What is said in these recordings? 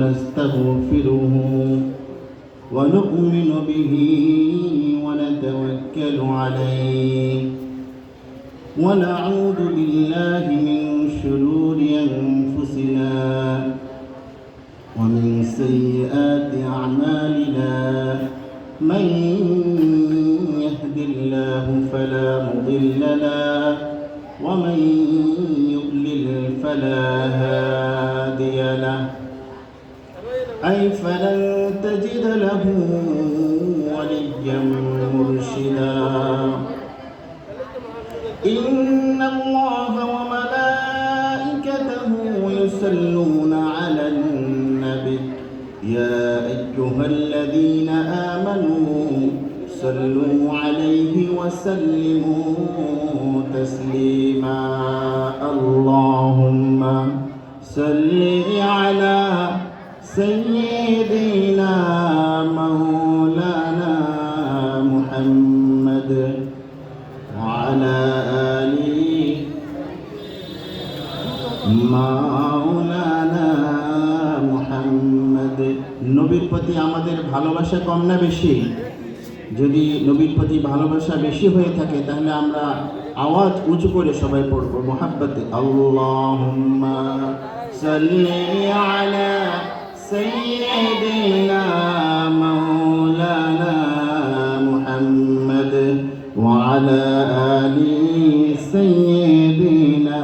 نستغفره ونؤمن به ونتوكل عليه ونعوذ بالله من شرور أنفسنا ومن سيئات أعمالنا من يهد الله فلا مضل له ومن يضلل فلا هادي له أي فلن تجد له وليا مرشدا إن الله وملائكته يصلون على النبي يا أيها الذين آمنوا صلوا عليه وسلموا تسليما اللهم صل على سيدنا مولانا محمد وعلى آله মাওলানা মুহাম্মদ। নবীর প্রতি আমাদের ভালোবাসা কম না বেশি? যদি নবীর প্রতি ভালোবাসা বেশি হয়ে থাকে তাহলে আমরা আওয়াজ উঁচু করে সবাই পড়ব মুহাব্বতে আল্লাহুম্মা সাল্লি আলা سيدنا مولانا محمد وعلى آل سيدنا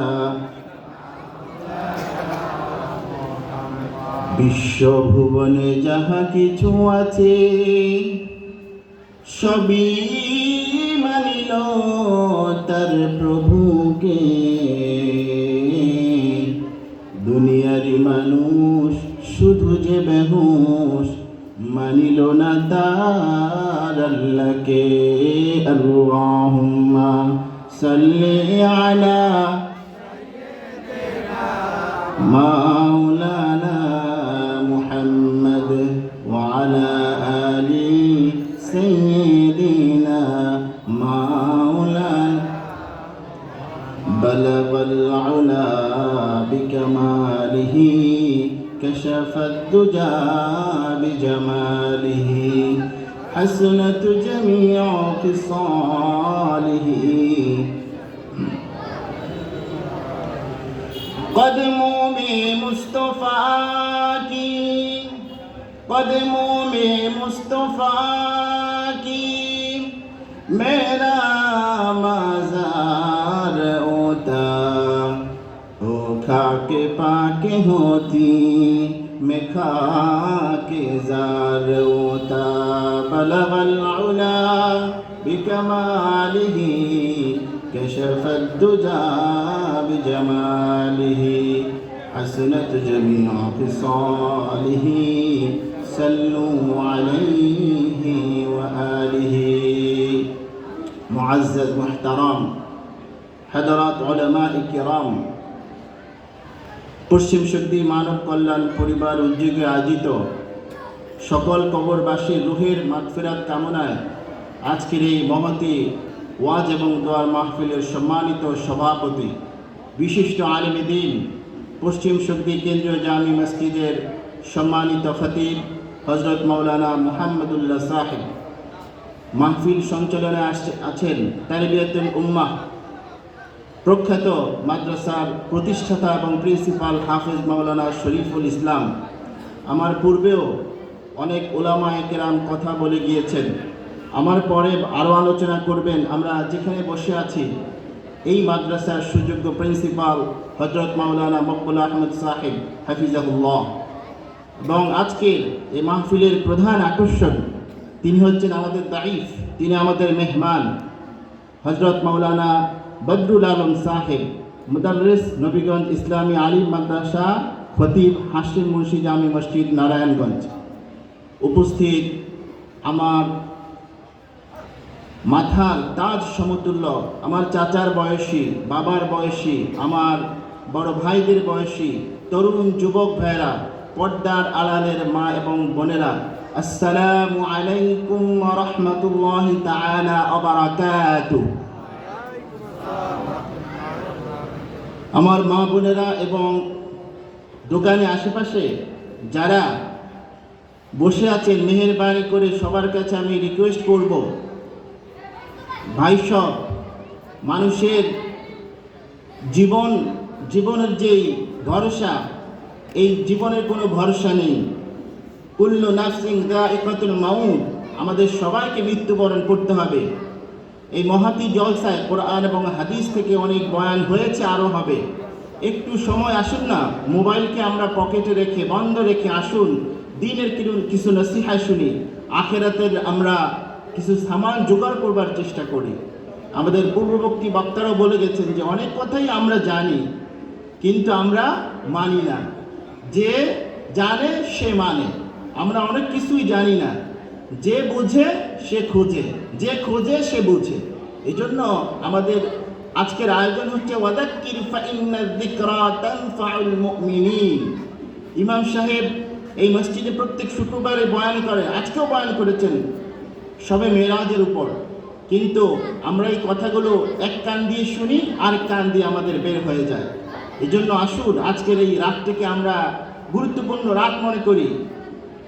বিশ্বভুবনে যাহা কিছু আছে সবই মানিল তার প্রভুকে। দুনিয়ারি মানুষ শুধু যে বেহুশ মানিল না তার আল্লাহকে। আল্লাহুম্মা সাল্লি আলা মাওলানা মুহাম্মদ ওয়া আলা আলি সাইয়্যিদিনা মাওলানা বালাগাল উলা বিকামালিহি كشف الدجى بجماله حسنت جميع خصاله قدموا بمصطفى کی قدموں میں مصطفیٰ کی میرا مزار ہوتا وہ کھا کے پاک ہوتی میں خاک زار ہوتا بلغ العلا بکمالہ کشف الدجى بجمالہ حسنت جميع خصاله صلوا عليه وآله معزز محترم حضرات علماء کرام পশ্চিম শক্তি মানব কল্যাণ পরিবার উদ্যোগে আয়োজিত সকল কবরবাসীর রুহের মাগফিরাত কামনায় আজকের এই মহতী ওয়াজ এবং দোয়ার মাহফিলের সম্মানিত সভাপতি বিশিষ্ট আলেমে দ্বীন পশ্চিম শক্তি কেন্দ্রীয় জামি মসজিদের সম্মানিত খতিব হযরত মাওলানা মুহাম্মদুল্লাহ সাহেব, মাহফিল সঞ্চালনে আছেন তারবিয়াতুল উম্মাহ প্রখ্যাত মাদ্রাসার প্রতিষ্ঠাতা এবং প্রিন্সিপাল হাফেজ মাওলানা শরীফুল ইসলাম। আমার পূর্বেও অনেক উলামায়ে কেরাম কথা বলে গিয়েছেন, আমার পরে আরও আলোচনা করবেন। আমরা যেখানে বসে আছি এই মাদ্রাসার সুযোগ্য প্রিন্সিপাল হযরত মাওলানা মকবুল আহমদ সাহেব হাফিজাহুল্লাহ, এবং আজকের এই মাহফিলের প্রধান আকর্ষণ তিনি হচ্ছেন আমাদের দাঈফ, তিনি আমাদের মেহমান হযরত মাওলানা বদরুল আলম সাহেব, মুদাররিস নবীগঞ্জ ইসলামী আলিম মাদ্রাসা, খতিব হাশিম মুন্সি জামি মসজিদ নারায়ণগঞ্জ। উপস্থিত আমার মাথার তাজ সমতুল্য, আমার চাচার বয়সী, বাবার বয়সী, আমার বড় ভাইদের বয়সী তরুণ যুবক ভাইরা, পর্দার আড়ালের মা এবং বোনেরা, আসসালামু আলাইকুম ওয়া রাহমাতুল্লাহি তাআলা ওয়া বারাকাতুহু। আমার মা বোনেরা এবং দোকানে আশেপাশে যারা বসে আছেন, মেহেরবানি করে সবার কাছে আমি রিকোয়েস্ট করব, ভাই সব মানুষের জীবনের যেই ভরসা, এই জীবনের কোনো ভরসা নেই। কুল্লু নাফসিন যায়িকাতুল মাউত, আমাদের সবাইকে মৃত্যুবরণ করতে হবে। এই মহাতি জলসায় কোরআন এবং হাদিস থেকে অনেক বয়ান হয়েছে, আরও হবে। একটু সময় আসুন না, মোবাইলকে আমরা পকেটে রেখে বন্ধ রেখে আসুন, দিনের কিছু নসিহা শুনি, আখেরাতের আমরা কিছু সামান জোগাড় করবার চেষ্টা করি। আমাদের পূর্ববর্তী বক্তারাও বলে গেছেন যে অনেক কথাই আমরা জানি কিন্তু আমরা মানি না। যে জানে সে মানে, আমরা অনেক কিছুই জানি না। যে বুঝে সে খোঁজে, যে খোঁজে সে বুঝে। এই জন্য আমাদের আজকের আয়োজন হচ্ছে ওয়াদাক্কির ফাইন্না যিকরা তানফাউল মুমিনিন। ইমাম সাহেব এই মসজিদে প্রত্যেক শুক্রবারে বয়ান করে, আজকেও বয়ান করেছেন সবে মেরাজের উপর। কিন্তু আমরা এই কথাগুলো এক কান দিয়ে শুনি, আর কান দিয়ে আমাদের বের হয়ে যায়। এই জন্য আসুন আজকের এই রাতটিকে আমরা গুরুত্বপূর্ণ রাত মনে করি।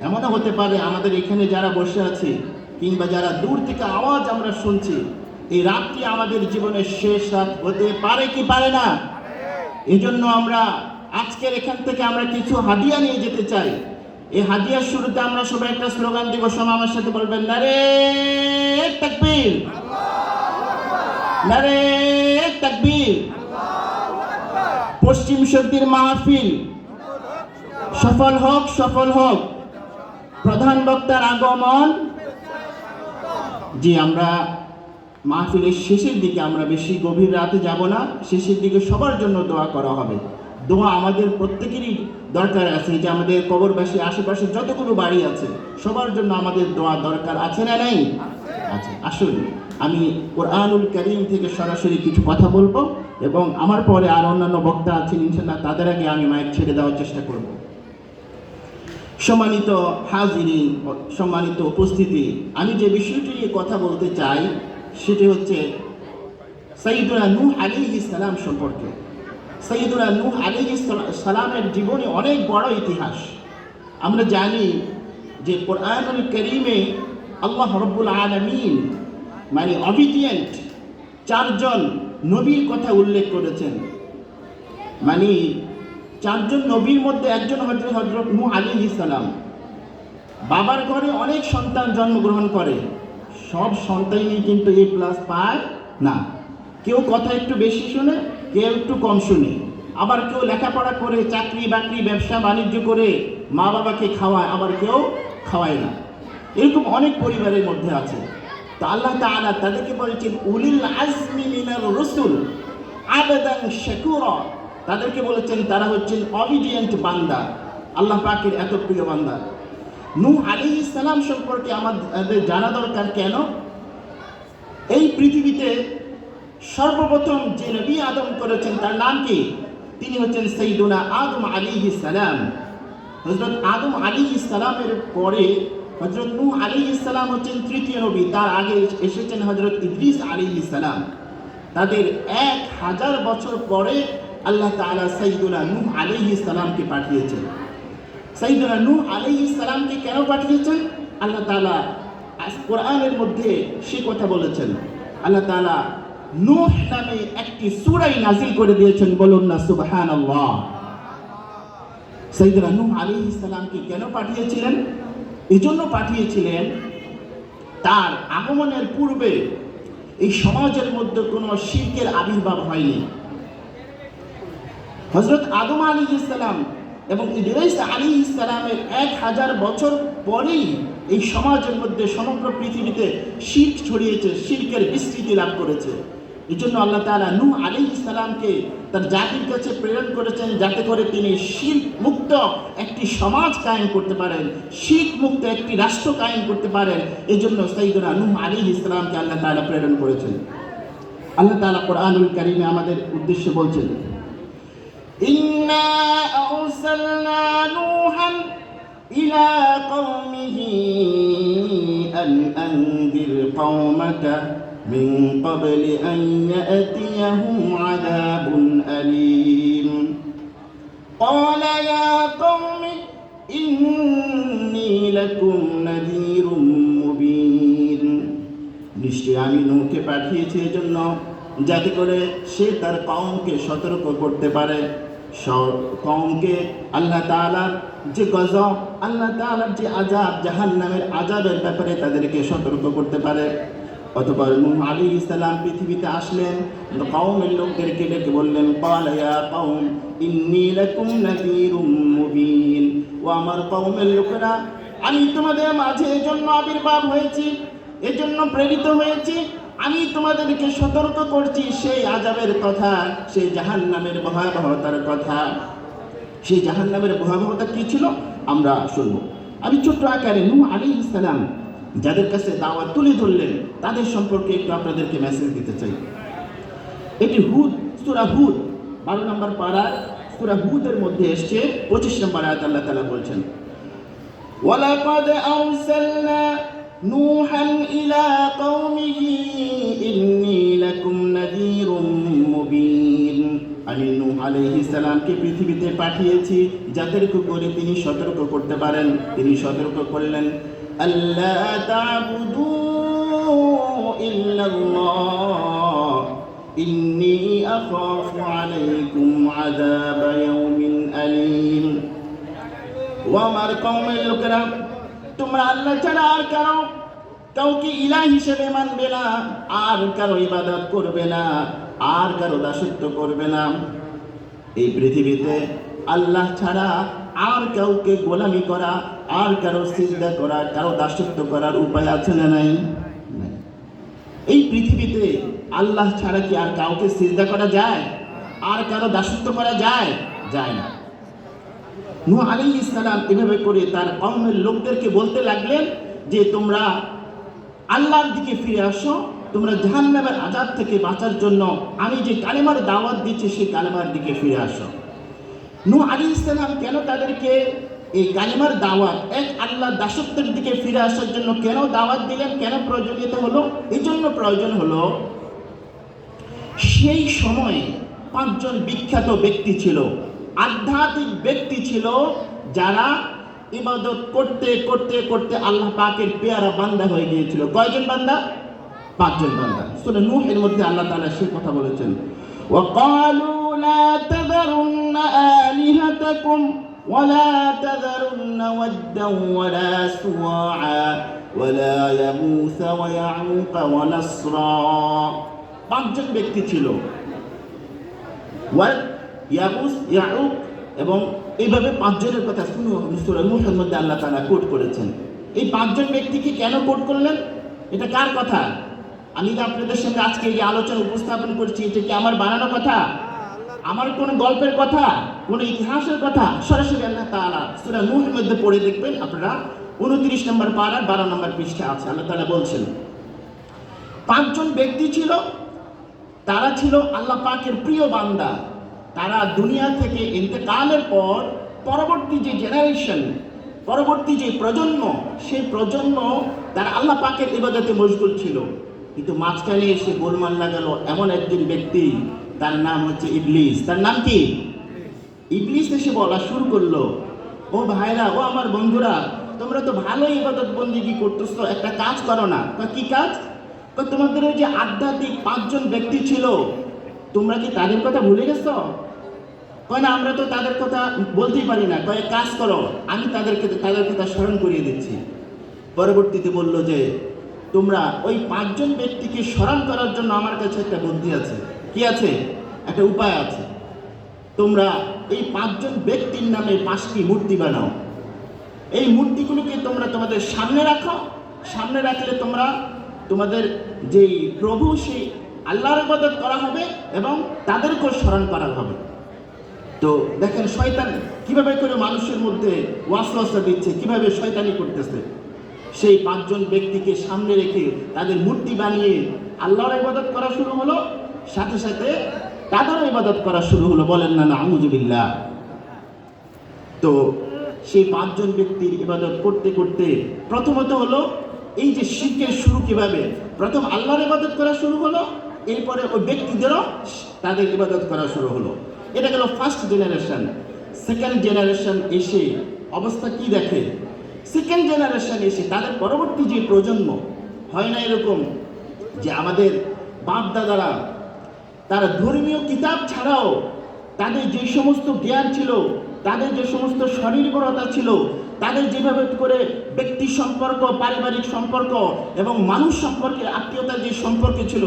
এমনও হতে পারে আমাদের এখানে যারা বসে আছি কিংবা যারা দূর থেকে আওয়াজ আমরা শুনছি, এই রাতটি আমাদের জীবনের শেষ রাত হতে পারে কি পারে না। এই জন্য আমরা আজকের এখান থেকে আমরা কিছু হাদিয়া নিয়ে যেতে চাই। এই হাদিয়ার শুরুতে আমরা সবাই একটা স্লোগান দিব, সবাই আমার সাথে বলবেন, নারে তাকবীর, নারে তাকবীর। পশ্চিম শক্তির মাহফিল সফল হোক, সফল হোক। প্রধান বক্তার আগমন। জি, আমরা মাহফিলের শেষের দিকে, আমরা বেশি গভীর রাতে যাব না, শেষের দিকে সবার জন্য দোয়া করা হবে। দোয়া আমাদের প্রত্যেকেরই দরকার আছে, যে আমাদের কবরবাসী আশেপাশে যতগুলো বাড়ি আছে সবার জন্য আমাদের দোয়া দরকার আছে না নাই? আছে। আসুন আমি কোরআনুল কারীম থেকে সরাসরি কিছু কথা বলবো এবং আমার পরে আর অন্যান্য বক্তা আছেন ইনশাআল্লাহ, তাদের আগে আমি মাইক ছেড়ে দেওয়ার চেষ্টা করব। সম্মানিত হাজিরিন, সম্মানিত উপস্থিতি, আমি যে বিষয়টি নিয়ে কথা বলতে চাই সেটি হচ্ছে সাইয়্যিদুনা নূহ আলাইহিস সালাম সম্পর্কে। সাইয়্যিদুনা নূহ আলাইহিস সালামের জীবনে অনেক বড় ইতিহাস। আমরা জানি যে কোরআনুল কারীমে আল্লাহ রাব্বুল আলামিন মানে অবিডিয়েন্ট চারজন নবীর কথা উল্লেখ করেছেন। মানে চারজন নবীর মধ্যে একজন হযরত নূহ আলাইহিস সালাম। বাবার ঘরে অনেক সন্তান জন্মগ্রহণ করে, সব সন্তানই কিন্তু A+ পায় না। কেউ কথা একটু বেশি শুনে, কেউ একটু কম শুনে, আবার কেউ লেখাপড়া করে চাকরি বাকরি ব্যবসা বাণিজ্য করে মা বাবাকে খাওয়ায়, আবার কেউ খাওয়ায় না। এরকম অনেক পরিবারের মধ্যে আছে। তো আল্লাহ তাআলা তাদেরকে বলেছেন উলিল আজমি মিনার রাসূল আবদান শাকুরা। তাদেরকে বলেছেন তারা হচ্ছেন অবিডিয়েন্ট বান্দা, আল্লাহ পাকের এত প্রিয় বান্দা। নূহ আলাইহিস সালাম সম্পর্কে আমাদের জানা দরকার। কেন? এই পৃথিবীতে সর্বপ্রথম যে নবী আদম করেছেন তার নাম কি? তিনি হচ্ছেন সাইয়্যিদুনা আদম আলাইহিস সালাম। হযরত আদম আলাইহিস সালামের পরে হযরত নূহ আলাইহিস সালাম হচ্ছেন তৃতীয় নবী। তার আগে এসেছেন হযরত ইদ্রিস আলাইহিস সালাম। তাদের 1000 বছর পরে আল্লাহ তাআলা সাইয়্যিদুনা নূহ আলাইহিস সালামকে পাঠিয়েছেন। সাইয়্যিদুনা নূহ আলাইহিস সালামকে কেন পাঠিয়েছেন? আল্লাহ তাআলা কোরআনের মধ্যে সে কথা বলেছেন। আল্লাহ তাআলা নূহ নামে একটি সূরা নাযিল করে দিয়েছেন, বলুন না সুবহানাল্লাহ। সাইয়্যিদুনা নূহ আলাইহিস সালামকে কেন পাঠিয়েছিলেন? এজন্য পাঠিয়েছিলেন তার আগমনের পূর্বে এই সমাজের মধ্যে কোনো শিরকের আবির্ভাব হয়নি। হযরত আদম আলাইহিস সালাম এবং ইদ্রিস আলাইহিস সালামের 1000 বছর পরেই এই সমাজের মধ্যে সমগ্র পৃথিবীতে শিরক ছড়িয়েছে, শিরকের বিস্তৃতি লাভ করেছে। এই জন্য আল্লাহ তাআলা নূহ আলাইহিস সালামকে তার জাতির কাছে প্রেরণ করেছেন, যাতে করে তিনি শিরক মুক্ত একটি সমাজ কায়েম করতে পারেন, শিরক মুক্ত একটি রাষ্ট্র কায়েম করতে পারেন। এই জন্য সাইয়্যিদুনা নূহ আলাইহিস সালামকে আল্লাহ তাআলা প্রেরণ করেছেন। আল্লাহ তাআলা কোরআনুল কারীমে আমাদের উদ্দেশ্যে বলছেন, ইন্না আরসালনা নূহান ইলা কওমিহি আন আনদির কওমাকা মিন ক্বাবলি আন ইয়াতিয়াহুম আযাবুন আলীম ক্বালা ইয়া কওমি ইন্নী লাকুম নাযীরুম মুবিন। নিশ্চয় আমি নূহকে পাঠিয়েছি এজন্য যাতে করে সে তার কওমকে সতর্ক করতে পারে, কওমকে আল্লাহ তাআলার যে গজব, আল্লাহ তাআলার যে আযাব, জাহান্নামের আযাবের ব্যাপারে তাদেরকে সতর্ক করতে পারে। অতঃপর নূহ আলাইহিস সালাম পৃথিবীতে আসলেন, কওমের লোকদেরকে ডেকে বললেন, ক্বালা ইয়া কওম ইন্নী লাকুম নাযীরুম মুবিন। ও আমার কওমের লোকেরা, আমি তোমাদের মাঝে এজন্য আবির্ভাব হয়েছি, এজন্য প্রেরিত হয়েছি, আমি তোমাদেরকে সতর্ক করছি সেই আযাবের কথা, সেই জাহান্নামের ভয়াবহতার কথা। সেই জাহান্নামের ভয়াবহতা কি ছিল আমরা শুনবো। আমি ছোট্ট আকারে নূহ আলাইহিস সালাম যাদের কাছে দাওয়াত তুলে ধরলেন তাদের সম্পর্কে একটু আপনাদেরকে মেসেজ দিতে চাই। এটি হুদ, সূরা হুদ 12 নম্বর পারা, সূরা হুদের মধ্যে এসেছে 25 নম্বর আয়াত। আল্লাহ তাআলা বলছেন, ওয়ালাকাদ আরসালনা নূহান ইলা কওমিহি ইন্নী লাকুম নাযীরুম মুবিন। আমি নূহ আলাইহিস সালামকে পৃথিবীতে পাঠিয়েছি যাতে করে তিনি সতর্ক করতে পারেন। তিনি সতর্ক করলেন, আল্লা তা'বুদু ইল্লাল্লাহ ইন্নী আখাফু আলাইকুম আযাব ইয়াউমিন আলীম। ও আমার কওমের লোকেরা, তোমরা আল্লাহ ছাড়া আর কাউকে ইলাহ হিসেবে মানবে না, আর কারো ইবাদত করবে না, আর কারো দাসত্ব করবে না। এই পৃথিবীতে আল্লাহ ছাড়া আর কাউকে গোলামি করা, আর কারো সিজদা করা, কারো দাসত্ব করার উপায় আছে না নাই? এই পৃথিবীতে আল্লাহ ছাড়া কি আর কাউকে সিজদা করা যায়? আর কারো দাসত্ব করা যায়? যায় না। নূহ আলাইহিস সালাম এভাবে করে তার কওমের লোকদেরকে বলতে লাগলেন যে তোমরা আল্লাহর দিকে ফিরে আসো, তোমরা জাহান্নামের আযাব থেকে বাঁচার জন্য আমি যে কালেমার দাওয়াত দিচ্ছি সেই কালেমার দিকে ফিরে আসো। নূহ আলাইহিস সালাম কেন তাদেরকে এই কালেমার দাওয়াত, এক আল্লাহর দাসত্বের দিকে ফিরে আসার জন্য কেন দাওয়াত দিলেন, কেন প্রয়োজনীয়তা হলো? এই জন্য প্রয়োজন হলো, সেই সময়ে 5 জন বিখ্যাত ব্যক্তি ছিল, আধ্যাত্মিক ব্যক্তি ছিল, যারা ইবাদত করতে করতে করতে আল্লাহ পাকের পেয়ারা বান্দা হয়ে গিয়েছিল। কয়জন বান্দা? 5 জন বান্দা। সূরা নূহের মধ্যে আল্লাহ তাআলা সেই কথা বলেছেন, ওয়াকালু লা তাযারুন্না আলিহাতাকুম ওয়ালা তাযারুন্না ওয়াদ্দান ওয়ালা সুওয়া ওয়ালা ইয়াগুস ওয়া ইয়াউক ওয়া নাসরা। 5 জন ব্যক্তি ছিল, ইয়াগুস, ইয়াউক, এবং এইভাবে 5 জনের কথা সূরা নূহের মধ্যে আল্লাহ তাআলা কোট করেছেন। এই 5 জন ব্যক্তিকে কেন কোট করলেন? এটা কার কথা? আমি যে আপনাদের সঙ্গে আজকে এই আলোচনা উপস্থাপন করছি, এটা কি আমার বানানো কথা? আমার কোন গল্পের কথা, কোন ইতিহাসের কথা? সরাসরি আল্লাহ তাআলা সূরা নূহের মধ্যে পড়ে দেখবেন আপনারা, 29 নম্বর পারা 12 নম্বর পৃষ্ঠা আছে। আল্লাহ তাআলা বলছেন 5 জন ব্যক্তি ছিল, তারা ছিল আল্লাহ পাকের প্রিয় বান্দা। তারা দুনিয়া থেকে ইন্তেকালের পর পরবর্তী যে জেনারেশন, পরবর্তী যে প্রজন্ম, সেই প্রজন্ম তারা আল্লাহ পাকের ইবাদতে মশগুল ছিল। কিন্তু মাঝখানে এসে গোলমাল লাগালো এমন একজন ব্যক্তি, তার নাম হচ্ছে ইবলিস। তার নাম কি? ইবলিস এসে বলা শুরু করলো, ও ভাইরা, ও আমার বন্ধুরা, তোমরা তো ভালো ইবাদত বন্দেগী করতেছো, একটা কাজ করো না। কি কাজ? তোমাদের ওই যে আধ্যাত্মিক 5 জন ব্যক্তি ছিল, তোমরা কি তাদের কথা ভুলে গেছো? কয় না, আমরা তো তাদের কথা বলতেই পারি না। কয় কাজ করো, আমি তাদের কথা স্মরণ করিয়ে দিচ্ছি। পরবর্তীতে বলল যে তোমরা ওই 5 জন ব্যক্তিকে স্মরণ করার জন্য আমার কাছে একটা বুদ্ধি আছে। কি আছে? একটা উপায় আছে। তোমরা এই 5 জন ব্যক্তির নামে 5টি মূর্তি বানাও। এই মূর্তিগুলোকে তোমরা তোমাদের সামনে রাখো। সামনে রাখলে তোমরা তোমাদের যেই প্রভু, সেই আল্লাহর ইবাদত করা হবে এবং তাদেরকেও স্মরণ করা হবে। তো দেখেন শয়তান কিভাবে করে মানুষের মধ্যে ওয়াসওয়াসা দিচ্ছে, কিভাবে শয়তানি করতেছে। সেই 5 জন ব্যক্তিকে সামনে রেখে তাদের মূর্তি বানিয়ে আল্লাহর ইবাদত করা শুরু হলো, সাথে সাথে তাদেরও ইবাদত করা শুরু হলো। বলেন না নাউযুবিল্লাহ। তো সেই 5 জন ব্যক্তির ইবাদত করতে করতে প্রথমত হলো এই যে শিরকের শুরু কিভাবে, প্রথম আল্লাহর ইবাদত করা শুরু হলো, এরপরে ওই ব্যক্তিদেরও তাদের ইবাদত করা শুরু হলো। এটা গেল ফার্স্ট জেনারেশন। সেকেন্ড জেনারেশন এসে অবস্থা কি দেখে, সেকেন্ড জেনারেশন এসে তাদের পরবর্তী যে প্রজন্ম, হয় না এরকম যে আমাদের বাপ দাদারা তারা ধর্মীয় কিতাব ছাড়াও তাদের যে সমস্ত জ্ঞান ছিল, তাদের যে সমস্ত স্বনির্ভরতা ছিল, তাদের যেভাবে করে ব্যক্তি সম্পর্ক, পারিবারিক সম্পর্ক এবং মানুষ সম্পর্কে আত্মীয়তার যে সম্পর্ক ছিল,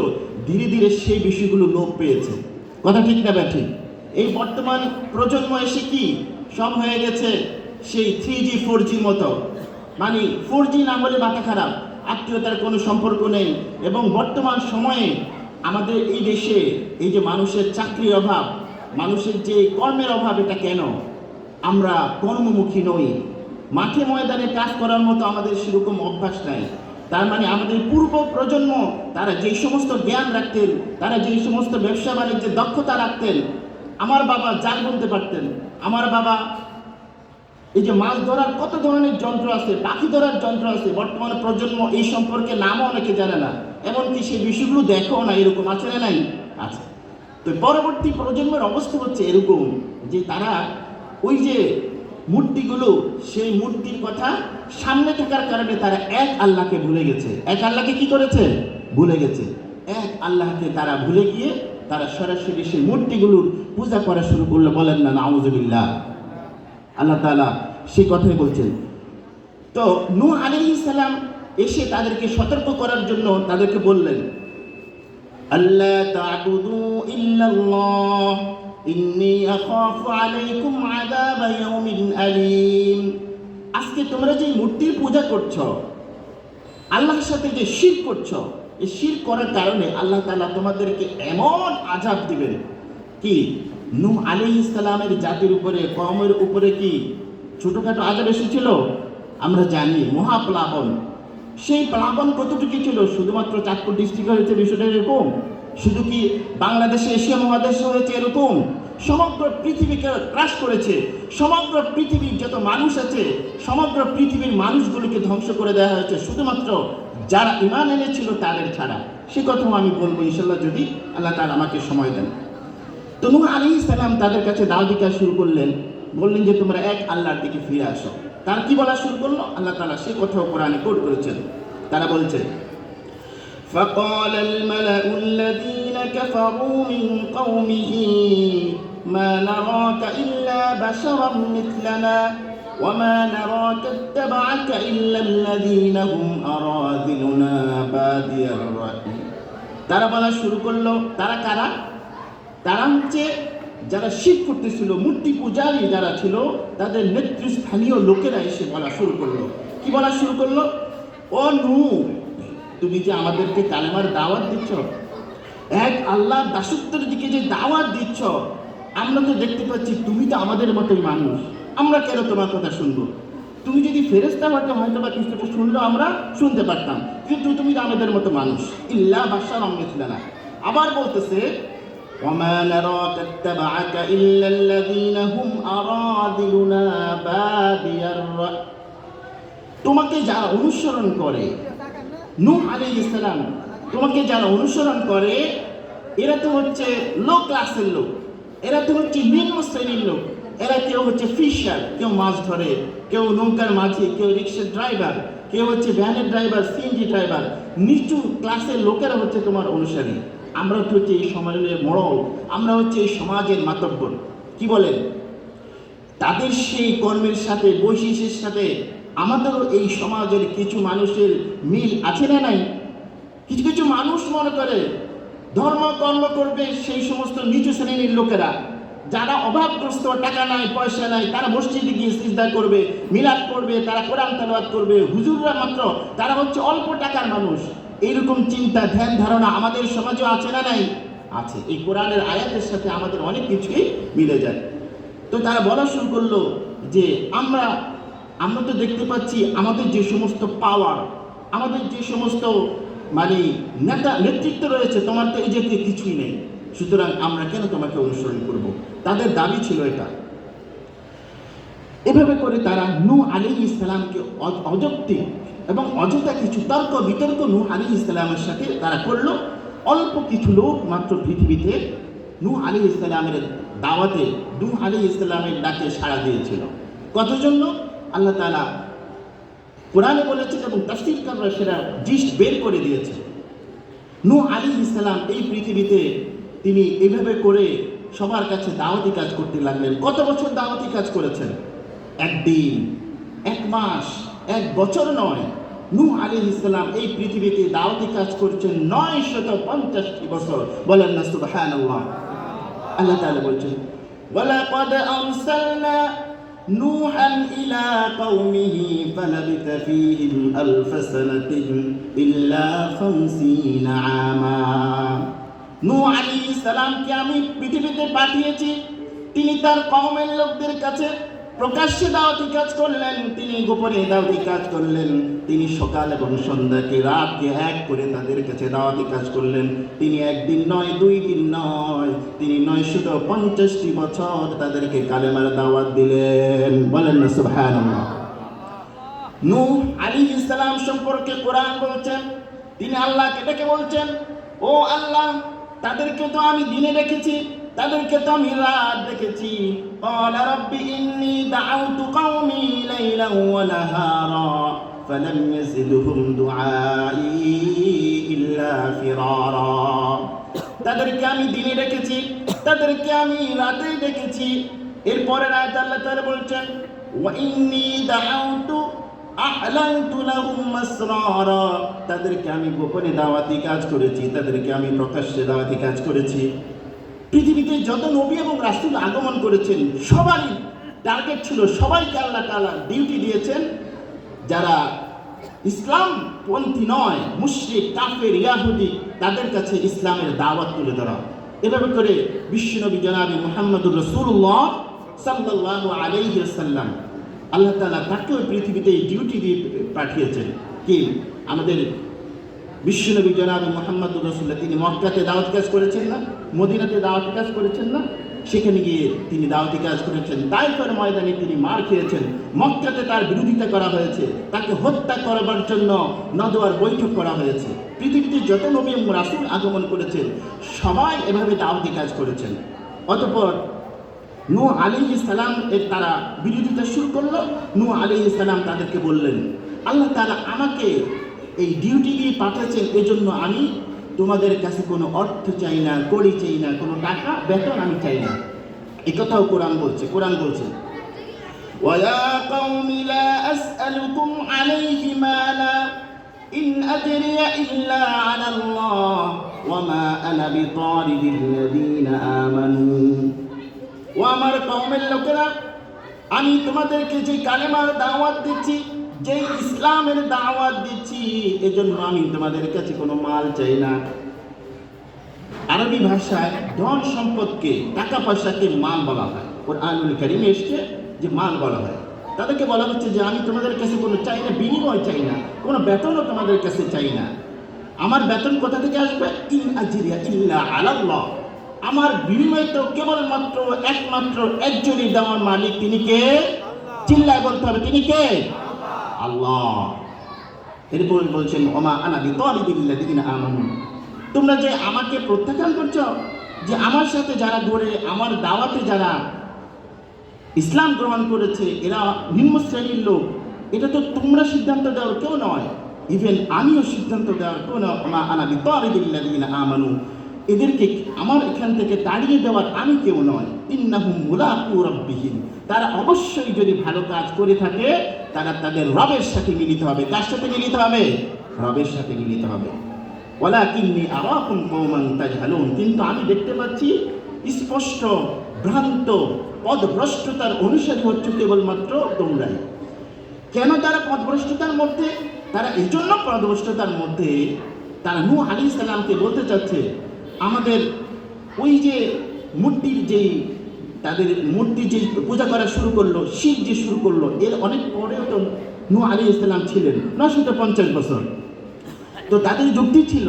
ধীরে ধীরে সেই বিষয়গুলো লোপ পেয়েছে। কথা ঠিক না ব্যাঠিক? এই বর্তমান প্রজন্ম এসে কি সব হয়ে গেছে সেই 3G 4G মতো, মানে 4G না হলে মাথা খারাপ, আত্মীয়তার কোনো সম্পর্ক নেই। এবং বর্তমান সময়ে আমাদের এই দেশে এই যে মানুষের চাকরির অভাব, মানুষের যে কর্মের অভাব, এটা কেন? আমরা কর্মমুখী নই, মাঠে ময়দানে কাজ করার মতো আমাদের সেরকম অভ্যাস নাই। তার মানে আমাদের পূর্ব প্রজন্ম তারা যেই সমস্ত জ্ঞান রাখতেন, তারা যেই সমস্ত ব্যবসা বাণিজ্যের দক্ষতা রাখতেন, আমার বাবা জাল বলতে পারতেন, আমার বাবা এই যে মাছ ধরার কত ধরনের যন্ত্র আছে, পাখি ধরার যন্ত্র আছে, বর্তমান প্রজন্ম এই সম্পর্কে নামও অনেকে জানে না, এমনকি সেই বিষয়গুলো দেখো না, এরকম আছে না নাই? আছে। তো পরবর্তী প্রজন্মের অবস্থা হচ্ছে এরকম যে তারা ওই যে মূর্তিগুলো, সেই মূর্তির কথা সামনে থাকার কারণে তারা এক আল্লাহকে ভুলে গেছে। এক আল্লাহকে কি করেছে? ভুলে গেছে। এক আল্লাহকে তারা ভুলে গিয়ে তারা সরাসরি সেই মূর্তিগুলোর পূজা করা শুরু করলো। বলেন না নাউযুবিল্লাহ। আল্লাহ তাআলা সেই কথাই বলছেন। তো নূহ আলাইহিস সালাম এসে তাদেরকে সতর্ক করার জন্য তাদেরকে বললেন, আল্লা তা'বুদু ইল্লাল্লাহ ইন্নী আখাফু আলাইকুম আযাবা ইয়াউমিন আলীম। আজকে তোমরা যে মূর্তির পূজা করছো, আল্লাহর সাথে যে শিরক করছো, এই শিরক করার কারণে আল্লাহ তাআলা তোমাদেরকে এমন আযাব দিবেন। কি নূহ আলাইহিস সালামের জাতির উপরে, কওমের উপরে কি ছোটখাটো আযাব এসেছিল? আমরা জানি মহাপ্লাবন। সেই প্লাবন কতটুকু ছিল? শুধুমাত্র চাঁদপুর ডিস্ট্রিক্টে হয়েছে বিষয়টা এরকম? শুধু কি বাংলাদেশে, এশিয়া মহাদেশে হয়েছে এরকম? সমগ্র পৃথিবীকে ক্রাশ করেছে। সমগ্র পৃথিবীর যত মানুষ আছে, সমগ্র পৃথিবীর মানুষগুলোকে ধ্বংস করে দেওয়া হয়েছে, শুধুমাত্র যারা ঈমান এনেছিল তাদের ছাড়া। সে কথাও আমি বলবো ইনশাআল্লাহ, যদি আল্লাহ তাআলা আমাকে সময় দেন। তো নূহ আলাইহিস সালাম তাদের কাছে দাওয়াত দিতে শুরু করলেন, বললেন যে তোমরা এক আল্লাহর দিকে ফিরে আসো। তার কি বলা শুরু করলো? আল্লাহ তাআলা সে কথাও কোরআনে কোট করেছেন। তারা বলছে, فقال الملأ الذين كفروا من قومه ما نراك إلا بشرا مثلنا وما نراك اتبعك إلا الذين هم أراذلنا بادي الرأي। তারা বলা শুরু করলো, তারা কারা? তারা হচ্ছে যারা শিরক করতেছিল, মূর্তি পূজারী যারা ছিল, তাদের নেতৃস্থানীয় লোকেরা এসে বলা শুরু করলো। কি বলা শুরু করলো? ও নূহ, তুমি যে আমাদেরকে কালেমার দাওয়াত দিচ্ছ, এক আল্লাহর দাসত্বের দিকে যে দাওয়াত দিচ্ছ, আমরা তো দেখতে পাচ্ছি তুমি তো আমাদের মতোই মানুষ, আমরা কেন তোমার কথা শুনবো? তুমি যদি ফেরেশতা হতে হয়তো বা কিছুটা শুনলেও আমরা শুনতে পারতাম, কিন্তু তুমি তো আমাদের মতো মানুষ। ইল্লা বাশারাম মিথলানা। আবার বলতেছে, ওয়ামা নারাকা ইত্তাবাআকা ইল্লা আল্লাযীনা হুম আরাযিলুনা বাদিয়ার রা'ই। তোমাকে যারা অনুসরণ করে, নূহ আলাইহিস সালাম, তোমাকে যারা অনুসরণ করে, এরা তো হচ্ছে লো ক্লাসের লোক, এরা তো হচ্ছে নিম্ন শ্রেণীর লোক। এরা কেউ হচ্ছে ফিশার, কেউ মাছ ধরে, কেউ নৌকার মাঝি, কেউ রিক্সার ড্রাইভার, কেউ হচ্ছে ভ্যানের ড্রাইভার, সিএনজি ড্রাইভার। নিচু ক্লাসের লোকেরা হচ্ছে তোমার অনুসারী। আমরা তো হচ্ছে এই সমাজের মোড়ল, আমরা হচ্ছে এই সমাজের মাতব্বর। কি বলেন? তাদের সেই কর্মের সাথে, বৈশিষ্ট্যের সাথে আমাদেরও এই সমাজের কিছু মানুষের মিল আছে না নাই? কিছু কিছু মানুষ মনে করে ধর্ম কর্ম করবে সেই সমস্ত নিচু শ্রেণীর লোকেরা, যারা অভাবগ্রস্ত, টাকা নাই, পয়সা নাই, তারা মসজিদে গিয়ে সিজদা করবে, মিলাদ করবে, তারা কোরআন তেলাওয়াত করবে। হুজুররা মাত্র তারা হচ্ছে অল্প টাকার মানুষ। এইরকম চিন্তা, ধ্যান, ধারণা আমাদের সমাজেও আছে না নাই? আছে। এই কোরআনের আয়াতের সাথে আমাদের অনেক কিছুই মিলে যায়। তো তারা বলা শুরু করলো যে আমরা তো দেখতে পাচ্ছি আমাদের যে সমস্ত পাওয়ার, আমাদের যে সমস্ত মানে নেতৃত্ব রয়েছে, তোমার তো এই জাতীয় কিছুই নেই, সুতরাং আমরা কেন তোমাকে অনুসরণ করব? তাদের দাবি ছিল এটা। এভাবে করে তারা নূহ আলাইহিস সালামকে অযৌক্তিক এবং অযথা কিছু তর্ক বিতর্ক নূহ আলাইহিস সালামের সাথে তারা করলো। অল্প কিছু লোক মাত্র পৃথিবীতে নূহ আলাইহিস সালামের দাওয়াতে, নূহ আলাইহিস সালামের ডাকে সাড়া দিয়েছিল। কতজন লোক? আল্লাহ তাআলা কোরআনে বলেছেন এবং তাফসীরকাররা সেটা জিস্ট বের করে দিয়েছে। নূহ আলাইহিস সালাম এই পৃথিবীতে তিনি এভাবে করে সবার কাছে দাওয়াতি কাজ করতে লাগলেন। কত বছর দাওয়াতি কাজ করেছেন? একদিন, এক মাস, এক বছর নয়। নূহ আলাইহিস সালাম এই পৃথিবীতে দাওয়াতি কাজ করছেন 950 বছর। বলেন না সুবহানাল্লাহ। আল্লাহ তাআলা বলছেন ওয়ালাকাদ আরসালনা নূহান ইলা কওমিহি ফালাবিথা ফীহিম আলফ সানাতিন ইল্লা 50 আমা। নূহ আলাইহিস সালামকে আমি পৃথিবীতে পাঠিয়েছি, তিনি তার কওমের লোকদের কাছে প্রকাশ্যে দাওয়াতি কাজ করলেন, তিনি গোপনে দাওয়াতি কাজ করলেন। তিনি সকাল এবং সন্ধ্যাকে রাতকে এক করে তাদের কাছে দাওয়াতি কাজ করলেন। তিনি একদিন নয়, 2 দিন নয়, তিনি 950 বছর তাদেরকে কালেমার দাওয়াত দিলেন। বলেন না সুবহানাল্লাহ। নূহ আলাইহিস সালাম সম্পর্কে কোরআন বলছেন, তিনি আল্লাহকে ডেকে বলছেন, ও আল্লাহ, তাদেরকে তো আমি দিনে রেখেছি, তাদেরকে তো আমি রাত রেখেছি। ক্বালা রাব্বি ইন্নী দাআউতু কওমি লাইলান ওয়া নাহারা ফালাম ইয়াজিদহুম দুআই ইল্লা ফিরারা। তাদেরকে আমি দিনে রেখেছি, তাদেরকে আমি রাতে রেখেছি। এরপরের আয়াতে আল্লাহ তাআলা বলছেন ওয়া ইন্নী দাআউতু আ'লানতু লাহুম আসরারা। তাদেরকে আমি গোপনে দাওয়াতি কাজ করেছি, তাদেরকে আমি প্রকাশ্যে দাওয়াতি কাজ করেছি। পৃথিবীতে যত নবী এবং রাসূল আগমন করেছেন সবারই টার্গেট ছিল, সবাইকে আল্লাহ তাআলা ডিউটি দিয়েছেন যারা ইসলাম পন্থী নয়, মুশরিক, কাফের, ইহুদি, তাদের কাছে ইসলামের দাওয়াত তুলে ধরা। এভাবে করে বিশ্বনবী জনাবে মুহাম্মদুর রাসূলুল্লাহ সাল্লাল্লাহু আলাইহি ওয়াসাল্লাম আল্লাহ তাআলা তাকে ওই পৃথিবীতে ডিউটি দিয়ে পাঠিয়েছেন। কি আমাদের বিশ্বনবী জনাবে মুহাম্মদুর রাসূলুল্লাহ, তিনি মক্কাতে দাওয়াত কাজ করেছেন না, মদিনাতে দাওয়াত কাজ করেছেন না, সেখানে গিয়ে তিনি দাওয়াতি কাজ করেছেন। তাইফের ময়দানে তিনি মার খেয়েছেন, মক্কাতে তার বিরোধিতা করা হয়েছে, তাকে হত্যা করবার জন্য নদওয়ার বৈঠক করা হয়েছে। পৃথিবীতে যত নবী এবং রাসূল আগমন করেছেন সবাই এভাবে দাওয়াতি কাজ করেছেন। অতঃপর নূহ আলাইহিস সালাম এর তারা বিরোধিতা শুরু করলো। নূহ আলাইহিস সালাম তাদেরকে বললেন, আল্লাহ তাআলা আমাকে এই ডিউটি দিয়ে পাঠাচ্ছেন, এজন্য আমি তোমাদের কাছে কোনো অর্থ চাই না, কড়ি চাই না, কোনো টাকা বেতন আমি চাই না। এই কথাও কোরআন বলছে। কোরআন বলছে ওয়া কওমি লা আসআলুকুম আলাইহি মালা ইন আজরিয়া ইল্লা আলাল্লাহ ওয়া মা আনা বিতারিদিল লাযিনা আমানু। ও আমার কওমের লোকেরা, আমি তোমাদেরকে যে কালেমার দাওয়াত দিচ্ছি, যে ইসলামের দাওয়াত দিচ্ছি, এজন্য আমি তোমাদের কাছে কোনো মাল চাই না। আরবি ভাষায় ধন সম্পদকে, টাকা পয়সাকে মাল বলা হয়। কোরআনুল কারীমে এসেছে যে মাল বলা হয়। তাদেরকে বলা হচ্ছে যে আমি তোমাদের কাছে কোনো চাই না, বিনিময় চাই না, কোনো বেতনও তোমাদের কাছে চাই না। আমার বেতন কোথা থেকে আসবে? ইন আজরিয়া ইল্লা আলাল্লাহ। আমার বিনিময় তো কেবলমাত্র একমাত্র একজনই দেওয়ার মালিক, তিনি কে? চিল্লায় বলতে হবে, তিনি কে? আল্লাহ। এরপর বলছেন ওমা আনা বিতারিদিল লাযিনা আমানু। তোমরা যে আমাকে প্রত্যাখ্যান করছো, যে আমার সাথে যারা ঘুরে, আমার দাওয়াতে যারা ইসলাম গ্রহণ করেছে, এরা নিম্ন শ্রেণীর লোক, এটা তো তোমরা সিদ্ধান্ত দেওয়ার কেউ নয়, ইভেন আমিও সিদ্ধান্ত দেওয়ার কেউ নয়। ওমা আনা বিতারিদিল লাযিনা আমানু, এদেরকে আমার এখান থেকে তাড়িয়ে দেওয়ার আমি কেউ নয়। ইন্নাহুম মুলাকু রাব্বিহিম, তারা অবশ্যই যদি ভালো কাজ করে থাকে তারা তাদের রবের সাথে মিলিত হবে। কার সাথে মিলিত হবে? রবের সাথে মিলিত হবে। ওয়ালাকিন্নী আরাকুম কওমান তাজহালুন, কিন্তু আমি দেখতে পাচ্ছি স্পষ্ট ভ্রান্ত পথভ্রষ্টতার অনুসারী হচ্ছে কেবলমাত্র তোমরাই। কেন তারা পথভ্রষ্টতার মধ্যে? তারা এই জন্য পথভ্রষ্টতার মধ্যে, তারা নূহ আলাইহিস সালামকে বলতে চাচ্ছে আমাদের ওই যে মূর্তির যেই, তাদের মূর্তি যে পূজা করা শুরু করলো, শিখ যে শুরু করলো, এর অনেক পরেও তো নূহ আলাইহিস সালাম ছিলেন 950 বছর। তো তাদের যুক্তি ছিল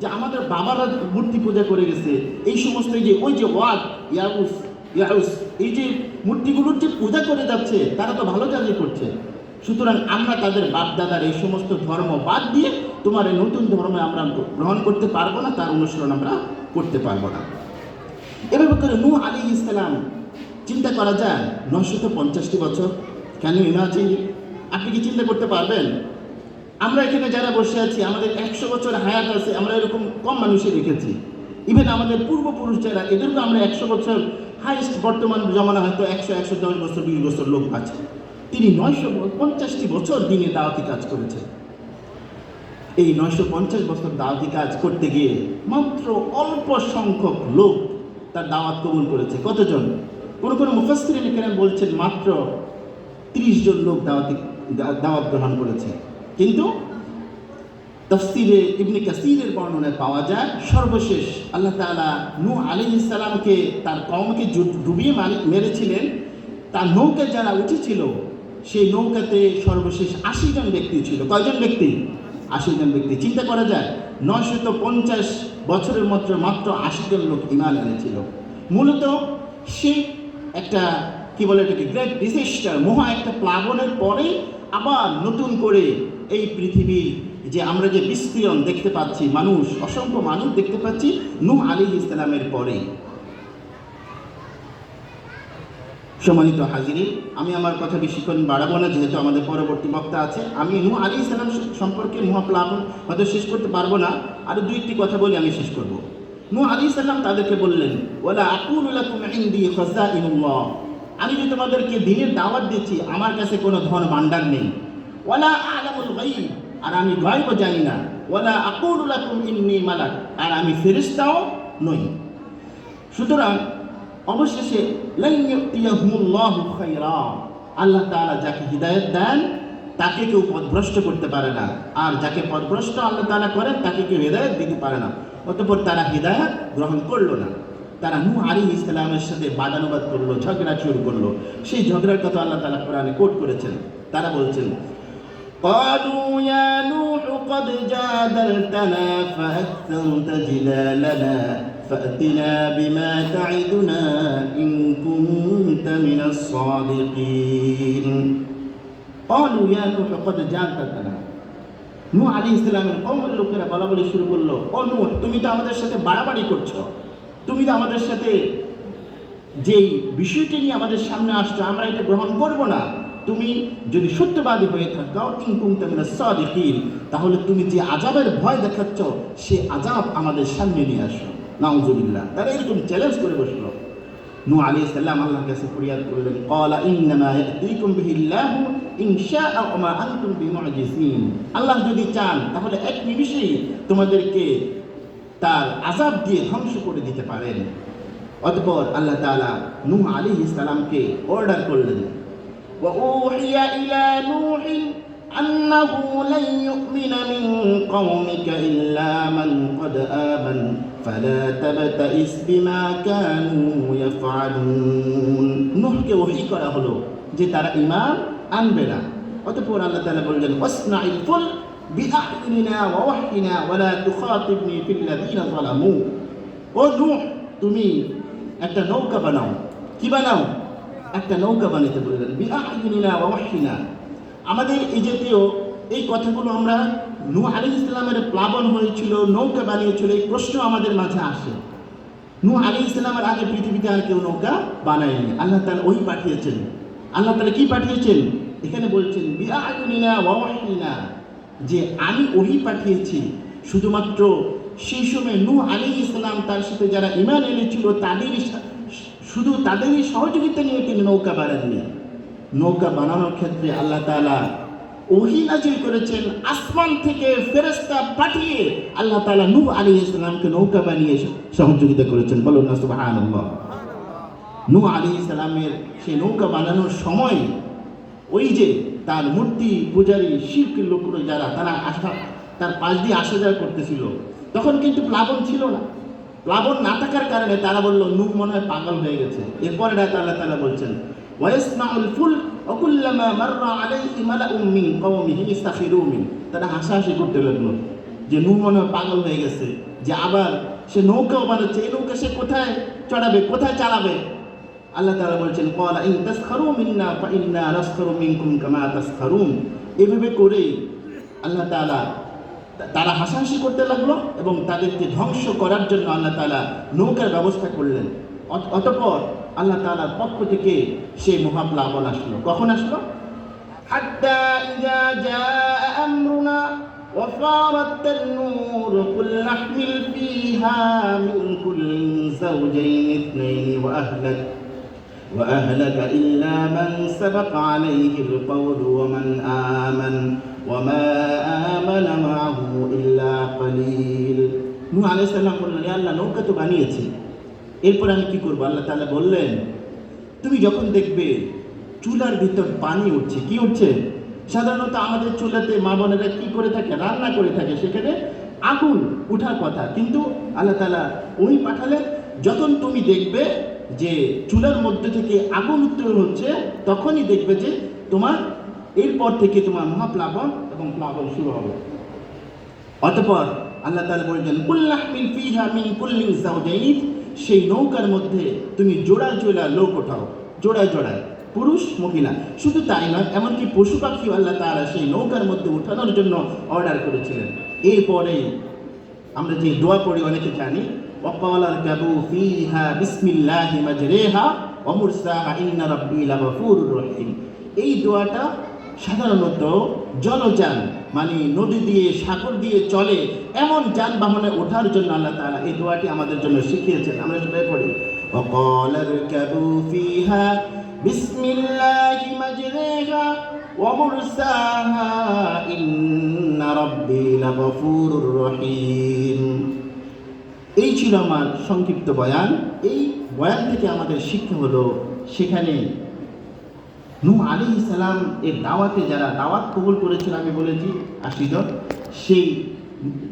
যে আমাদের বাবারা মূর্তি পূজা করে গেছে, এই সমস্ত যে ওই যে ওয়াদ, ইয়াউস, এই যে মূর্তিগুলোর যে পূজা করে যাচ্ছে, তারা তো ভালো কাজই করছে। সুতরাং আমরা তাদের বাপদাদার এই সমস্ত ধর্ম বাদ দিয়ে তোমার এই নতুন ধর্মে আমরা গ্রহণ করতে পারবো না, তার অনুসরণ আমরা করতে পারবো না। এভাবে করে নূহ আলাইহিস সালাম, চিন্তা করা যায় 950 বছর ক্যান ইউ ইমাজিন? আপনি কি চিন্তা করতে পারবেন? আমরা এখানে যারা বসে আছি, আমাদের 100 বছর হায়াত আছে, আমরা এরকম কম মানুষই দেখেছি। ইভেন আমাদের পূর্বপুরুষ যারা, এদেরকে আমরা 100 বছর হাইস্ট, বর্তমান জমানা হয়তো 100-110 বছর, 20 বছর লোক আছে। তিনি 950টি বছর দিনে দাওয়াতি কাজ করেছেন। এই 950 বছর দাওয়াতি কাজ করতে গিয়ে মাত্র অল্প সংখ্যক লোক তার দাওয়াত কবুল করেছে। কতজন? কোনো মুফাসসিরিন কেরাম বলছেন মাত্র 30 জন লোক দাওয়াত গ্রহণ করেছে। কিন্তু তাফসীরে ইবনে কাসীরের বর্ণনায় পাওয়া যায়, সর্বশেষ আল্লাহ তাআলা নূহ আলাইহিস সালামকে তার কওমকে ডুবিয়ে মেরেছিলেন। তার নৌকায় যারা উঠেছিল, সেই নৌকাতে সর্বশেষ 80 জন ব্যক্তি ছিল। কয়জন ব্যক্তি? 80 জন ব্যক্তি। চিন্তা করা যায়, 950 বছরের মধ্যে মাত্র 80 জন লোক ঈমান এনেছিল। মূলত সেই একটা কি বলে এটাকে, গ্রেট ডিজাস্টার, মহা একটা প্লাবনের পরে আবার নতুন করে এই পৃথিবীর যে আমরা যে বিস্তীর্ণ দেখতে পাচ্ছি, মানুষ, অসংখ্য মানুষ দেখতে পাচ্ছি নূহ আলাইহিস সালামের পরে। সম্মানিত হাজিরিন, আমি আমার কথা বেশিক্ষণ বাড়াবো না, যেহেতু আমাদের পরবর্তী বক্তা আছে। আমি নূহ আলাইহিস সালাম সম্পর্কে মহাপ্লাবন হয়তো শেষ করতে পারবো না, আরও 2-1টি কথা বলে আমি শেষ করব। নূহ আলাইহিস সালাম তাদেরকে বললেন, ওয়ালা আকুলু লাকুম ইনদি খাযাইনুল্লাহ, আমি যে তোমাদেরকে দ্বীনের দাওয়াত দিচ্ছি, আমার কাছে কোনো ধন ভাণ্ডার নেই। ওয়ালা আ'লামুল গায়ব, আর আমি গায়ব জানি না। ওয়ালা আকুলু লাকুম ইন্নী মালাক, আর আমি ফেরেশতাও নই। সুতরাং অবশেষে লা ইউতিয়াহুমুল্লাহু খায়রা, আল্লাহ তাআলা যাকে হিদায়াত দেন তাকে কেউ পথভ্রষ্ট করতে পারে না, আর যাকে পথভ্রষ্ট আল্লাহ তাআলা করেন তাকে কেউ হিদায়াত দিতে পারে না। অতঃপর তারা হিদায়াত গ্রহণ করলো না। তারা নূহ আলাইহিস সালামের সাথে বাদানুবাদ করলো, ঝগড়া শুরু করলো। সেই ঝগড়ার কথা আল্লাহ তাআলা কোরআনে কোট করেছেন। তারা বলছেন, قالوا يا نوح قد جادلتنا فأكثرت جدالنا فأتنا بما تعدنا إن كنت من الصادقين قالوا يا نوح قد جادلتنا। নূহ আলাইহিস সালামের কওমের লোকেরা বলা শুরু করলো, ও নূহ, তুমি তো আমাদের সাথে বাড়াবাড়ি করছো, তুমি তো আমাদের সাথে যেই বিষয়টি নিয়ে আমাদের সামনে আসছো, আমরা এটা গ্রহণ করব না। তুমি যদি সত্যবাদী হয়ে থাকো, ইন কুনতা মিনাস সাদিকিন, তাহলে তুমি যে আযাবের ভয় দেখাচ্ছ, সে আযাব আমাদের সামনে নিয়ে আসো। নাউযুবিল্লাহ। তারা এরকম চ্যালেঞ্জ করে বসলো। নূহ আলাইহিস সালাম আল্লাহর কাছে ফরিয়াদ করলেন, ক্বালা ইন্নামা ইয়াতিকুম বিহিল্লাহু ইন শাআ ওয়া মা আনতুম বিমুজিজিন, আল্লাহ যদি চান তাহলে এক নিমিষেই তোমাদেরকে তার আযাব দিয়ে ধ্বংস করে দিতে পারেন। অতঃপর আল্লাহ তাআলা নূহ আলাইহিস সালামকে অর্ডার করলেন, وأوحي إلى نوح أنه لن يؤمن من قومك إلا من قد آمن فلا تبتئس بما كانوا يفعلون। নূহকে ওহী করা হলো যে তারা ঈমান আনবে না। অতঃপর আল্লাহ তাআলা বললেন, ওয়াসনাইল ফুল বিআইউনিনা ওয়া ওয়াহয়িনা ওয়া লা তুখাতিবনি ফিল্লাযীনা যালামু। ও নূহ, তুমি একটা নৌকা বানাও। কি বানাও? একটা নৌকা বানাতে বললেন। বিআইউনিনা ওয়া ওয়াহয়িনা, আমাদের এই জাতীয় এই কথাগুলো আমরা নূহ আলাইহিস সালামের প্লাবন হয়েছিল, নৌকা বানিয়েছিল, এই প্রশ্ন আমাদের মাঝে আসে। নূহ আলাইহিস সালামের আগে পৃথিবীতে আর কেউ নৌকা বানায়নি। আল্লাহ তাআলা ওহী পাঠিয়েছেন। আল্লাহ তাআলা কি পাঠিয়েছেন? এখানে বলছেন বিআইউনিনা ওয়া ওয়াহয়িনা, যে আমি ওহী পাঠিয়েছি। শুধুমাত্র সেই সময় নূহ আলাইহিস সালাম তার সাথে যারা ঈমান এনেছিল তাদেরই সহযোগিতা নিয়ে তিনি নৌকা বানাননি। নৌকা বানানোর ক্ষেত্রে আল্লাহ তাআলা ওহী নাযিল করেছেন, আসমান থেকে ফেরেশতা পাঠিয়ে আল্লাহ তাআলা নূহ আলাইহিস সালামকে নৌকা বানিয়ে সহযোগিতা করেছেন। বলুন না সুবহানাল্লাহ। নূহ আলাইহিস সালামের সেই নৌকা বানানোর সময় ওই যে তার মূর্তি পূজারী শিরকের লোকরা যারা তার পাশ দিয়ে আসা যাওয়া করতেছিল, তখন কিন্তু প্লাবন ছিল না। প্লাবন না থাকার কারণে তারা বলল, নূহ মনে হয় পাগল হয়ে গেছে। এরপরে আল্লাহ তাআলা বলছেন, ওয়াসনাউল ফুল ওয়া কুল্লামা মাররা আলাইহি মালাউম মিন কওমিহি ইস্তাখিরু মিন। তারা হাসাহাসি করতে লাগলো যে নূহ মনে হয় পাগল হয়ে গেছে, যে আবার সে নৌকাও বানাচ্ছে, এই নৌকা সে কোথায় চড়াবে, কোথায় চালাবে। আল্লাহ তাআলা বলছেন, ক্বালা ইন তাসখারু মিন্না ফা ইন্না নাসখারু মিনকুম কামা তাসখারুন। এভাবে করে আল্লাহ তাআলা, তারা হাসাহাসি করতে লাগলো এবং তাদেরকে ধ্বংস করার জন্য আল্লাহ তাআলা নৌকার ব্যবস্থা করলেন। অতঃপর আল্লাহ তাআলার পক্ষ থেকে সেই মহাপ্লাবন আসলো। কখন আসলো? حتى إذا جاء أمرنا وفارت النور قل نحمل فيها من كل زوجين اثنين وأهلك إلا من سبق عليه القول وما آمن معه إلا قليل। নূহ আলাইহিস সালাম বললেন, হে আল্লাহ, নৌকা তো বানিয়েছি, এরপর আমি কি করবো? আল্লাহ তাআলা বললেন, তুমি যখন দেখবে চুলার ভিতর পানি উঠছে, কি উঠছে? সাধারণত আমাদের চুলাতে মা বোনেরা কি করে থাকে? রান্না করে থাকে, সেখানে আগুন উঠার কথা, কিন্তু আল্লাহ তাআলা ওই পাঠালেন, যখন তুমি দেখবে যে চুলার মধ্যে থেকে আগুন উত্তোলন হচ্ছে, তখনই দেখবে যে তোমার এরপর থেকে তোমার মহাপ্লাবন এবং প্লাবন শুরু হবে। অতঃপর আল্লাহ তাআলা বলেছেন, কুল নাহমিল ফিহা মিন কুল্লি যাওজাইন, সেই নৌকার মধ্যে তুমি জোড়া জোড়া লোক ওঠাও, জোড়ায় জোড়ায়, পুরুষ মহিলা। শুধু তাই নয়, এমনকি পশু পাখিও আল্লাহ তাআলা সেই নৌকার মধ্যে উঠানোর জন্য অর্ডার করেছিলেন। এরপরে আমরা যে দোয়া পড়ি অনেকে জানি, ওয়াকাল আরকাবু ফিহা বিসমিল্লাহি মাজরিহা ওয়া মুরসাহা ইন্না রাব্বি লাগফুরুর রহিম। এই দোয়াটা সাধারণত জলযান, মানে নদী দিয়ে সাগর দিয়ে চলে এমন যানবাহনে ওঠার জন্য আল্লাহ তাআলা এই দোয়াটি আমাদের জন্য শিখিয়েছেন। আমরা সবাই পড়ি, ওয়াকাল আরকাবু ফিহা বিসমিল্লাহি মাজরিহা ওয়া মুরসাহা ইন্না রাব্বি লাগফুরুর রহিম। এই ছিল আমার সংক্ষিপ্ত বয়ান। এই বয়ান থেকে আমাদের শিক্ষা হলো, সেখানে নূহ আলাইহিস সালাম এর দাওয়াতে যারা দাওয়াত কবুল করেছিল, আমি বলেছি 80 জন, সেই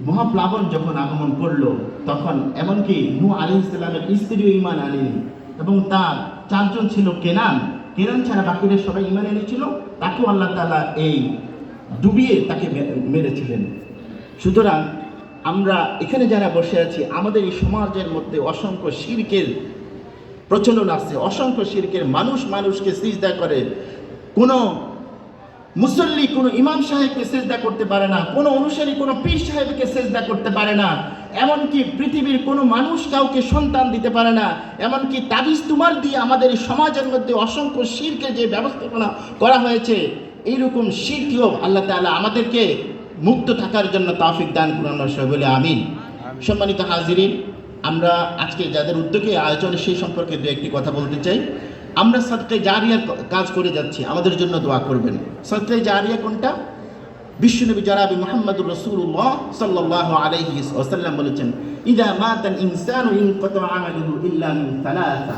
মহাপ্লাবন যখন আগমন করলো, তখন এমনকি নূহ আলাইহিস সালামের স্ত্রীও ঈমান আনেনি, এবং তার 4 জন ছিল কেনান ছাড়া বাকিরা সবাই ঈমান এনেছিল, তাকেও আল্লাহ তাআলা এই ডুবিয়ে তাকে মেরেছিলেন। সুতরাং আমরা এখানে যারা বসে আছি, আমাদের এই সমাজের মধ্যে অসংখ্য শিরকের প্রচলন আছে, অসংখ্য শিরকের মানুষকে সিজদা করে। কোনো মুসল্লি কোনো ইমাম সাহেবকে সিজদা করতে পারে না, কোনো অনুসারী কোনো পীর সাহেবকে সিজদা করতে পারে না, এমনকি পৃথিবীর কোনো মানুষ কাউকে সন্তান দিতে পারে না, এমনকি তাবিজ তুমার দিয়ে আমাদের এই সমাজের মধ্যে অসংখ্য শিরকের যে ব্যবস্থাপনা করা হয়েছে, এইরকম শিরকেও আল্লাহ তাআলা আমাদেরকে মুক্ত থাকার জন্য তৌফিক দান করুন, আমরা সবাই বলি আমিন। সম্মানিত হাজিরিন, আমরা আজকে যাদের উদ্যোগে আয়োজনে সেই সম্পর্কে দু একটি কথা বলতে চাই। আমরা সাদকায়ে জারিয়ার কাজ করে যাচ্ছি, আমাদের জন্য দোয়া করবেন। সাদকায়ে জারিয়া কোনটা? বিশ্বনবী জনাব মুহাম্মদুর রাসূলুল্লাহ সাল্লাল্লাহু আলাইহি ওয়াসাল্লাম বলেছেন, ইযা মাতাল ইনসানু ইনকাতা আমালুহু ইল্লা মিন সালাসা,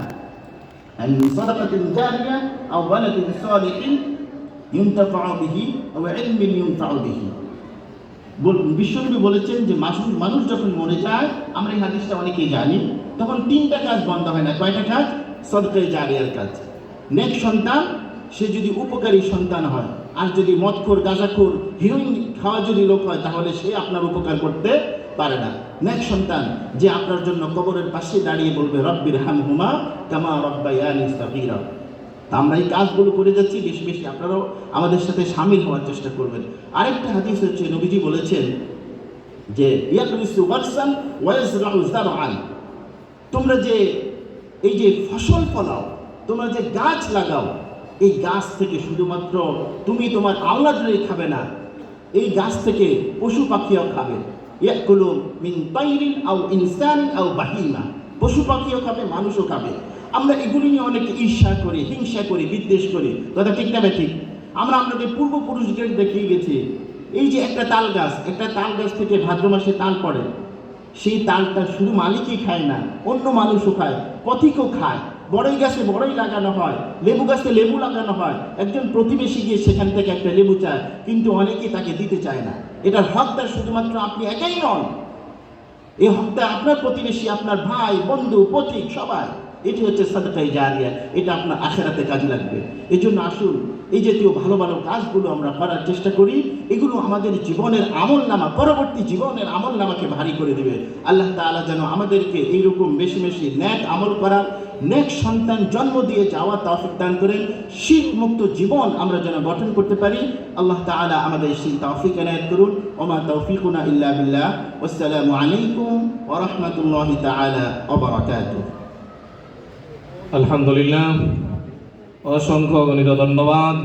আন সাদাকাতিন জারিয়া আও ওয়ালাদিন সালিহিন ইউনতাফাউ বিহি আও ইলমিন ইউনতাউ বিহি। বিশ্বনবী বলেছেন যে মানুষ যখন মরে যায়, আমরা এই হাদিসটা অনেকেই জানি, তখন 3টা কাজ বন্ধ হয় না। কয়টা কাজ? সাদকায়ে জারিয়ার কাজ। নেক সন্তান, সে যদি উপকারী সন্তান হয়, আর যদি মদখোর, গাঁজাখোর, হিরোইন খাওয়া যদি লোক হয়, তাহলে সে আপনার উপকার করতে পারে না। নেক সন্তান যে আপনার জন্য কবরের পাশে দাঁড়িয়ে বলবে, রব্বির হামহুমা কামা রাব্বায়ানি সাগীরা। আমরা এই কাজগুলো করে যাচ্ছি, বেশি বেশি আপনারাও আমাদের সাথে শামিল হওয়ার চেষ্টা করবেন। আরেকটা হাদিস হচ্ছে, নবীজি বলেছেন যে ইয়াকরিসু ওয়ারসান ওয়া ইয়াজরাউ যারআন, তোমরা যে এই যে ফসল ফলাও, তোমরা যে গাছ লাগাও, এই গাছ থেকে শুধুমাত্র তুমি তোমার আওলাদরাই খাবে না, এই গাছ থেকে পশু পাখিও খাবে। ইয়াকুলু মিন তাইরিন আও ইনসানিন আও বাহিমা, পশু পাখিও খাবে, মানুষও খাবে। আমরা এগুলি নিয়ে অনেক ঈর্ষা করি, হিংসা করি, বিদ্বেষ করি, কথা ঠিক না ঠিক? আমরা আমাদের পূর্বপুরুষদের দেখিয়ে গেছি, এই যে একটা তাল গাছ থেকে ভাদ্র মাসে তাল পড়ে, সেই তালটা শুধু মালিকই খায় না, অন্য মানুষও খায়, পথিকও খায়। বড়ই গাছে বড়ই লাগানো হয়, লেবু গাছে লেবু লাগানো হয়, একজন প্রতিবেশী গিয়ে সেখান থেকে একটা লেবু চায়, কিন্তু অনেকে তাকে দিতে চায় না। এটার হকদার শুধুমাত্র আপনি একাই নন, এই হকদার আপনার প্রতিবেশী, আপনার ভাই, বন্ধু, পথিক, সবাই। এটি হচ্ছে সাদকায়ে জারিয়া, এটা আপনার আখিরাতে কাজে লাগবে। এই জন্য আসুন এই জাতীয় ভালো ভালো কাজগুলো আমরা করার চেষ্টা করি। এগুলো আমাদের জীবনের আমলনামা, পরবর্তী জীবনের আমলনামাকে ভারী করে দেবে। আল্লাহ তাআলা যেন আমাদেরকে এইরকম বেশি বেশি নেক আমল করার, নেক সন্তান জন্ম দিয়ে যাওয়া তৌফিক দান করেন। শিরক মুক্ত জীবন আমরা যেন গঠন করতে পারি। আল্লাহ তাআলা আমাদের সেই তৌফিক এনায়েত করুন। ওমা তৌফিকুনা ইল্লা বিল্লাহ। আসসালামু আলাইকুম ওয়া রাহমাতুল্লাহি তাআলা ওয়া বারাকাতুহু। আলহামদুলিল্লাহ, অসংখ্য গণিত ধন্যবাদ।